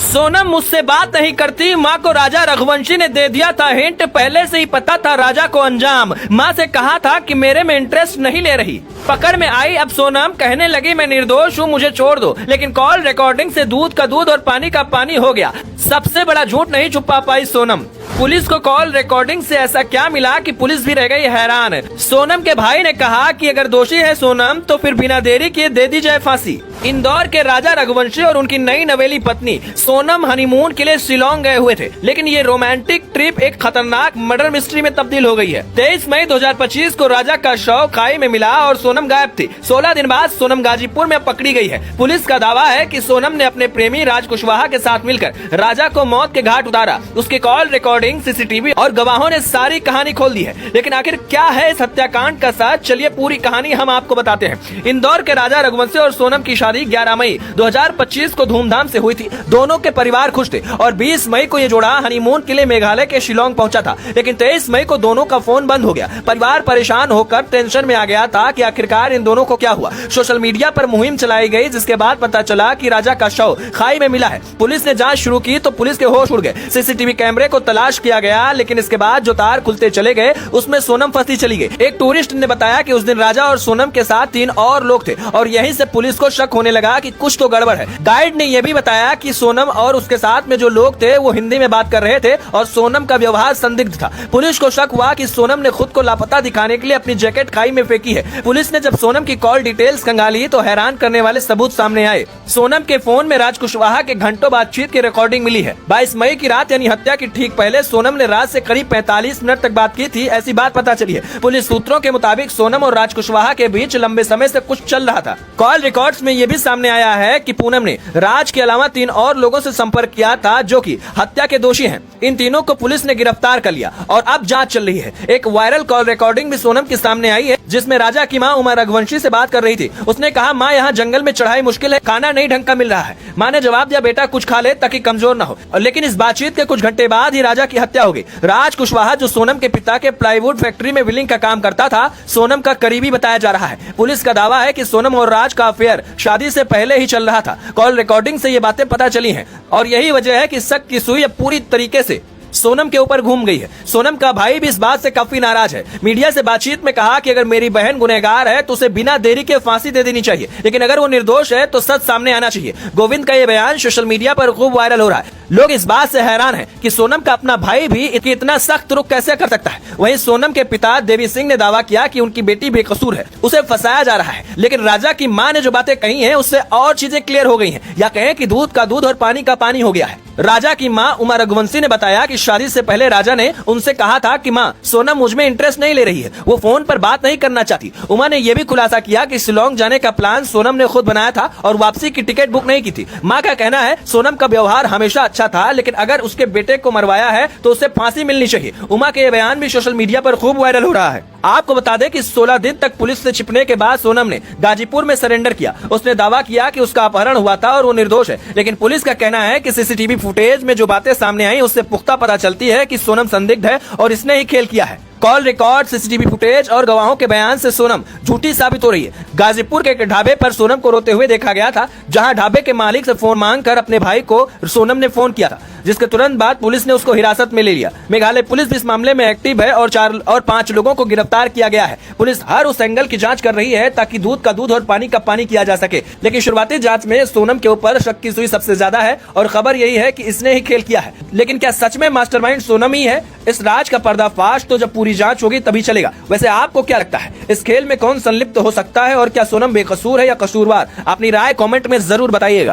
सोनम मुझसे बात नहीं करती, माँ को राजा रघुवंशी ने दे दिया था हिंट, पहले से ही पता था राजा को अंजाम। माँ से कहा था कि मेरे में इंटरेस्ट नहीं ले रही। पकड़ में आई अब सोनम, कहने लगी मैं निर्दोष हूँ, मुझे छोड़ दो। लेकिन कॉल रिकॉर्डिंग से दूध का दूध और पानी का पानी हो गया। सबसे बड़ा झूठ नहीं छुपा पाई सोनम। पुलिस को कॉल रिकॉर्डिंग से ऐसा क्या मिला कि पुलिस भी रह गई हैरान। सोनम के भाई ने कहा कि अगर दोषी है सोनम तो फिर बिना देरी किए दे दी जाए फांसी। इंदौर के राजा रघुवंशी और उनकी नई नवेली पत्नी सोनम हनीमून के लिए शिलोंग गए हुए थे, लेकिन ये रोमांटिक ट्रिप एक खतरनाक मर्डर मिस्ट्री में तब्दील हो गई है। 23 मई 2025 को राजा का शव खाई में मिला और सोनम गायब थी। 16 दिन बाद सोनम गाजीपुर में पकड़ी गई है। पुलिस का दावा है कि सोनम ने अपने प्रेमी राज कुशवाहा के साथ मिलकर राजा को मौत के घाट उतारा। उसकी कॉल रिकॉर्डिंग, सीसीटीवी और गवाहों ने सारी कहानी खोल दी है। लेकिन आखिर क्या है इस हत्याकांड का सच, चलिए पूरी कहानी हम आपको बताते हैं। इंदौर के राजा रघुवंशी और सोनम की शादी 11 मई 2025 को धूमधाम से हुई थी। दोनों के परिवार खुश थे और 20 मई को ये जोड़ा हनीमून के लिए मेघालय के शिलोंग पहुंचा था। लेकिन 23 मई को दोनों का फोन बंद हो गया। परिवार परेशान होकर टेंशन में आ गया था कि आखिरकार इन दोनों को क्या हुआ। सोशल मीडिया पर मुहिम चलाई गई, जिसके बाद पता चला कि राजा का शव खाई में मिला है। पुलिस ने जांच शुरू की तो पुलिस के होश उड़ गए। सीसीटीवी कैमरे को तलाश किया गया, लेकिन इसके बाद जो तार खुलते चले गए उसमें सोनम फंसी चली गई। एक टूरिस्ट ने बताया कि उस दिन राजा और सोनम के साथ 3 और लोग थे और यहीं से पुलिस को शक होने लगा कि कुछ तो गड़बड़ है। गाइड ने यह भी बताया कि सोनम और उसके साथ में जो लोग थे वो हिंदी में बात कर रहे थे और सोनम का व्यवहार संदिग्ध था। पुलिस को शक हुआ कि सोनम ने खुद को लापता दिखाने के लिए अपनी जैकेट खाई में फेंकी है। पुलिस ने जब सोनम की कॉल डिटेल्स खंगाली तो हैरान करने वाले सबूत सामने आए। सोनम के फोन में राज कुशवाहा के घंटों बातचीत की रिकॉर्डिंग मिली है। 22 मई की रात यानी हत्या की ठीक पहले सोनम ने राज से करीब 45 मिनट तक बात की थी, ऐसी बात पता चली है। पुलिस सूत्रों के मुताबिक सोनम और राज कुशवाहा के बीच लंबे समय से कुछ चल रहा था। कॉल रिकॉर्ड्स में यह भी सामने आया है कि पूनम ने राज के अलावा 3 और लोगों से संपर्क किया था जो कि हत्या के दोषी हैं। इन तीनों को पुलिस ने गिरफ्तार कर लिया और अब जांच चल रही है। एक वायरल कॉल रिकॉर्डिंग भी सोनम के सामने आई है, जिसमें राजा की मां उमा रघुवंशी से बात कर रही थी। उसने कहा, मां यहाँ जंगल में चढ़ाई मुश्किल है, खाना नहीं ढंग का मिल रहा है। मां ने जवाब दिया, बेटा कुछ खा ले ताकि कमजोर न हो। लेकिन इस बातचीत के कुछ घंटे बाद ही राजा की हत्या हो गई। राज कुशवाहा जो सोनम के पिता के प्लाईवुड फैक्ट्री में विलिंग का काम करता था, सोनम का करीबी बताया जा रहा है। पुलिस का दावा है कि सोनम और राज का अफेयर शादी से पहले ही चल रहा था। कॉल रिकॉर्डिंग से ये बातें पता चली हैं और यही वजह है कि शक की सुई अब पूरी तरीके से सोनम के ऊपर घूम गई है। सोनम का भाई भी इस बात से काफी नाराज है। मीडिया से बातचीत में कहा कि अगर मेरी बहन गुनहगार है तो उसे बिना देरी के फांसी दे देनी चाहिए, लेकिन अगर वो निर्दोष है तो सच सामने आना चाहिए। गोविंद का ये बयान सोशल मीडिया पर खूब वायरल हो रहा है। लोग इस बात से हैरान हैं कि सोनम का अपना भाई भी इतना सख्त रुख कैसे कर सकता है। वहीं सोनम के पिता देवी सिंह ने दावा किया कि उनकी बेटी बेकसूर है, उसे फंसाया जा रहा है। लेकिन राजा की मां ने जो बातें कही हैं उससे और चीजें क्लियर हो गई हैं, या कहें कि दूध का दूध और पानी का पानी हो गया है। राजा की मां उमा रघुवंशी ने बताया कि शादी से पहले राजा ने उनसे कहा था कि मां, सोनम मुझ में इंटरेस्ट नहीं ले रही है, वो फोन पर बात नहीं करना चाहती। उमा ने यह भी खुलासा किया कि शिलोंग जाने का प्लान सोनम ने खुद बनाया था और वापसी की टिकट बुक नहीं की थी। मां का कहना है सोनम का व्यवहार हमेशा अच्छा था, लेकिन अगर उसके बेटे को मरवाया है तो उसे फांसी मिलनी चाहिए। उमा के ये बयान भी सोशल मीडिया पर खूब वायरल हो रहा है। आपको बता दें कि 16 दिन तक पुलिस से छिपने के बाद सोनम ने गाजीपुर में सरेंडर किया। उसने दावा किया कि उसका अपहरण हुआ था और वो निर्दोष है। लेकिन पुलिस का कहना है कि सीसीटीवी फुटेज में जो बातें सामने आई उससे पुख्ता पता चलती है कि सोनम संदिग्ध है और इसने ही खेल किया है। कॉल रिकॉर्ड, सीसीटीवी फुटेज और गवाहों के बयान से सोनम झूठी साबित हो रही है। गाजीपुर के एक ढाबे पर सोनम को रोते हुए देखा गया था, जहां ढाबे के मालिक से फोन मांगकर अपने भाई को सोनम ने फोन किया था, जिसके तुरंत बाद पुलिस ने उसको हिरासत में ले लिया। मेघालय पुलिस भी इस मामले में एक्टिव है और 4 और 5 लोगों को गिरफ्तार किया गया है। पुलिस हर उस एंगल की जांच कर रही है ताकि दूध का दूध और पानी का पानी किया जा सके। लेकिन शुरुआती जांच में सोनम के ऊपर शक की सुई सबसे ज्यादा है और खबर यही है कि इसने ही खेल किया है। लेकिन क्या सच में मास्टरमाइंड सोनम ही है? इस राज का पर्दाफाश तो जब पूरी जांच होगी तभी चलेगा। वैसे आपको क्या लगता है, इस खेल में कौन संलिप्त हो सकता है और क्या सोनम बेकसूर है या कसूरवार? अपनी राय कमेंट में जरूर बताइएगा।